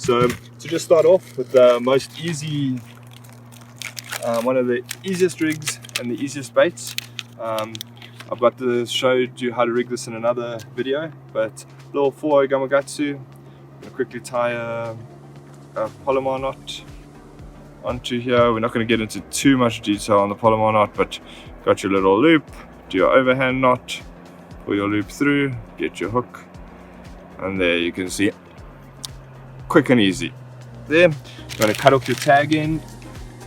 So to just start off with the most easy, one of the easiest rigs and the easiest baits. I've got to show you how to rig this in another video, but little 4 Gamakatsu. I'll quickly tie a Palomar knot onto here. We're not going to get into too much detail on the Palomar knot, but got your little loop, do your overhand knot, pull your loop through, get your hook, and there you can see, quick and easy. There, I'm going to cut off your tag end.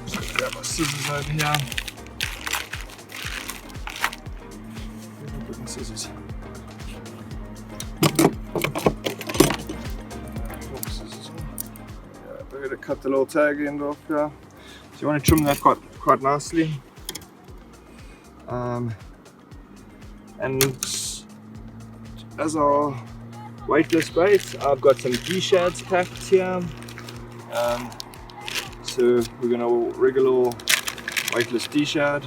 Just grab my scissors over here. Scissors. We're going to cut the little tag end off here. So you want to trim that quite nicely. And as our weightless bait, I've got some D-shads packed here. So we're going to rig a little weightless D-shad.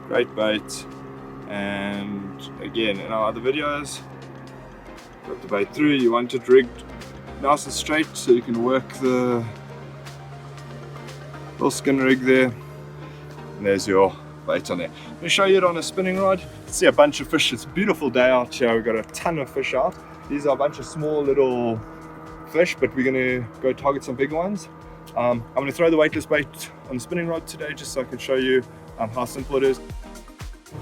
Great bait. And again, in our other videos, got the bait through. You want it rigged nice and straight so you can work the little skin rig there. And there's your bait on there. I'm going to show you it on a spinning rod. See a bunch of fish. It's a beautiful day out here. We've got a ton of fish out. These are a bunch of small little fish, but we're going to go target some bigger ones. I'm going to throw the weightless bait on the spinning rod today just so I can show you how simple it is.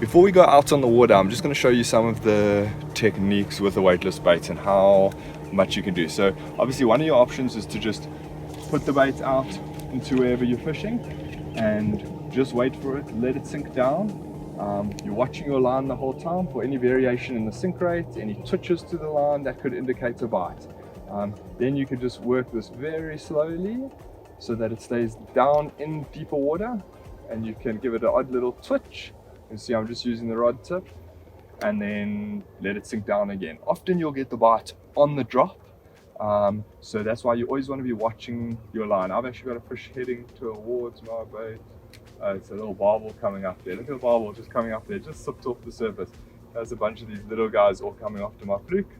Before we go out on the water, I'm just going to show you some of the techniques with the weightless bait and how much you can do. So obviously one of your options is to just put the bait out into wherever you're fishing and just wait for it, let it sink down. You're watching your line the whole time for any variation in the sink rate, any twitches to the line that could indicate a bite. Then you can just work this very slowly so that it stays down in deeper water, and you can give it an odd little twitch. You can see I'm just using the rod tip, and then let it sink down again. Often you'll get the bite on the drop, so that's why you always want to be watching your line. I've actually got a fish heading towards my bait. It's a little barbel coming up there. Look at the barbel just coming up there, just sipped off the surface. There's a bunch of these little guys all coming after my fluke.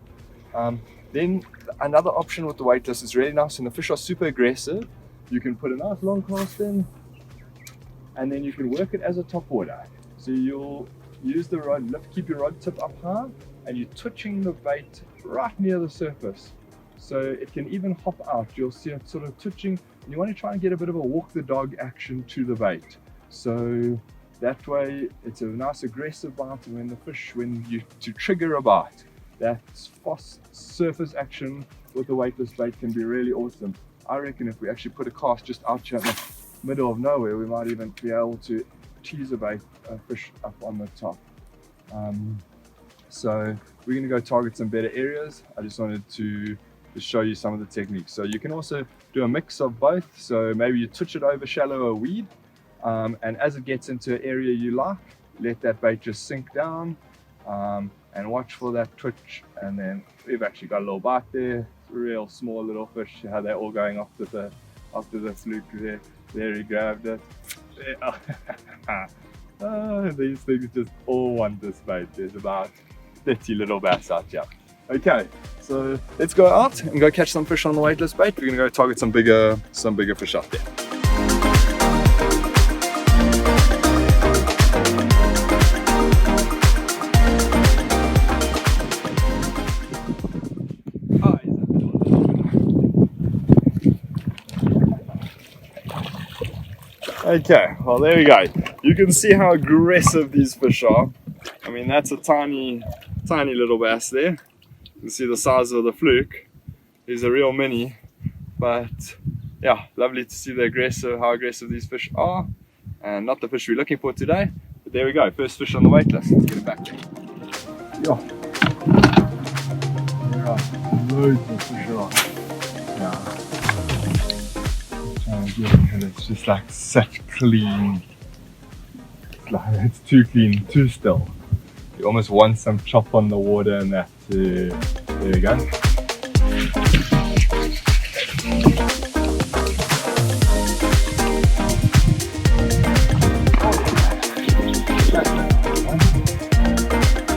Then another option with the weightless is really nice, and the fish are super aggressive. You can put a nice long cast in, and then you can work it as a top water. So you'll use the rod, keep your rod tip up high, and you're twitching the bait right near the surface. So it can even hop out. You'll see it sort of twitching, and you want to try and get a bit of a walk the dog action to the bait. So that way it's a nice aggressive bite, and when you trigger a bite, that fast surface action with the weightless bait can be really awesome. I reckon if we actually put a cast just out here in the middle of nowhere, we might even be able to tease a fish up on the top. So we're going to go target some better areas. I just wanted to show you some of the techniques. So you can also do a mix of both. So maybe you twitch it over shallow or weed, and as it gets into an area you like, let that bait just sink down, and watch for that twitch. And then we've actually got a little bite there, real small little fish, how they're all going after the fluke there. There he grabbed it. Oh, these things just all want this bait. There's about 30 little bass out here. Okay, so let's go out and go catch some fish on the weightless bait. We're gonna go target some bigger fish out there. Okay, well there we go. You can see how aggressive these fish are. I mean, that's a tiny little bass there. You can see the size of the fluke. He's a real mini, but yeah, lovely to see how aggressive these fish are. And not the fish we're looking for today, but there we go. First fish on the weightless. Let's get it back there. Yeah. There are loads of fish on. Yeah. It's just like such clean, it's too clean, too still. You almost want some chop on the water and that. There we go.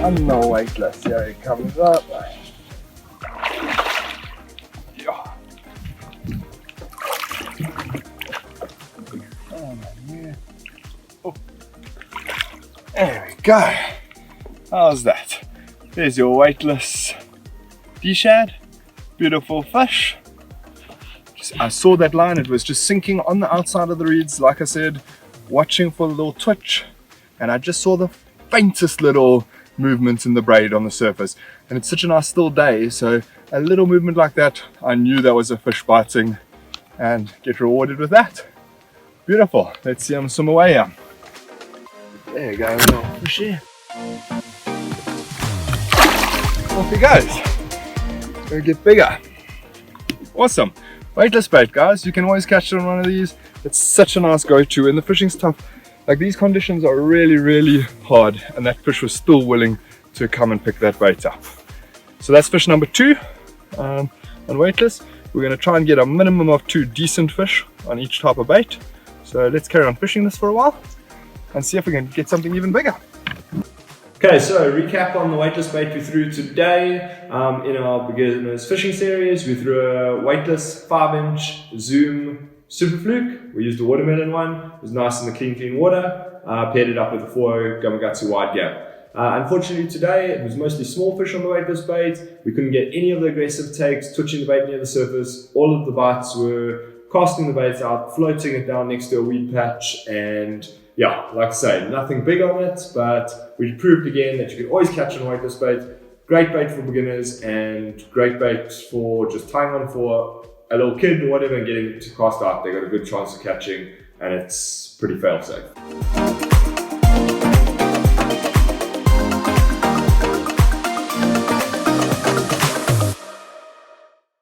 And no weightless, here it comes up. There we go. How's that? There's your weightless D-shad. Beautiful fish. I saw that line, it was just sinking on the outside of the reeds, like I said, watching for the little twitch, and I just saw the faintest little movements in the braid on the surface. And it's such a nice still day, so a little movement like that, I knew that was a fish biting, and get rewarded with that. Beautiful. Let's see him swim away here. There you go, little fish here. Off he goes. Gonna get bigger. Awesome. Weightless bait, guys. You can always catch it on one of these. It's such a nice go-to, and the fishing's tough. Like, these conditions are really, really hard, and that fish was still willing to come and pick that bait up. So that's fish number 2 on weightless. We're going to try and get a minimum of 2 decent fish on each type of bait. So let's carry on fishing this for a while and see if we can get something even bigger. Okay, so recap on the weightless bait we threw today. In our beginners fishing series, we threw a weightless 5-inch Zoom Super Fluke. We used a watermelon one. It was nice in the clean water. Paired it up with a 4 Gamakatsu wide gap. Unfortunately today, it was mostly small fish on the weightless bait. We couldn't get any of the aggressive takes, twitching the bait near the surface. All of the bites were casting the bait out, floating it down next to a weed patch, and yeah, like I say, nothing big on it, but we proved again that you can always catch on weightless bait. Great bait for beginners and great bait for just tying on for a little kid or whatever and getting to cast out. They got a good chance of catching, and it's pretty fail safe.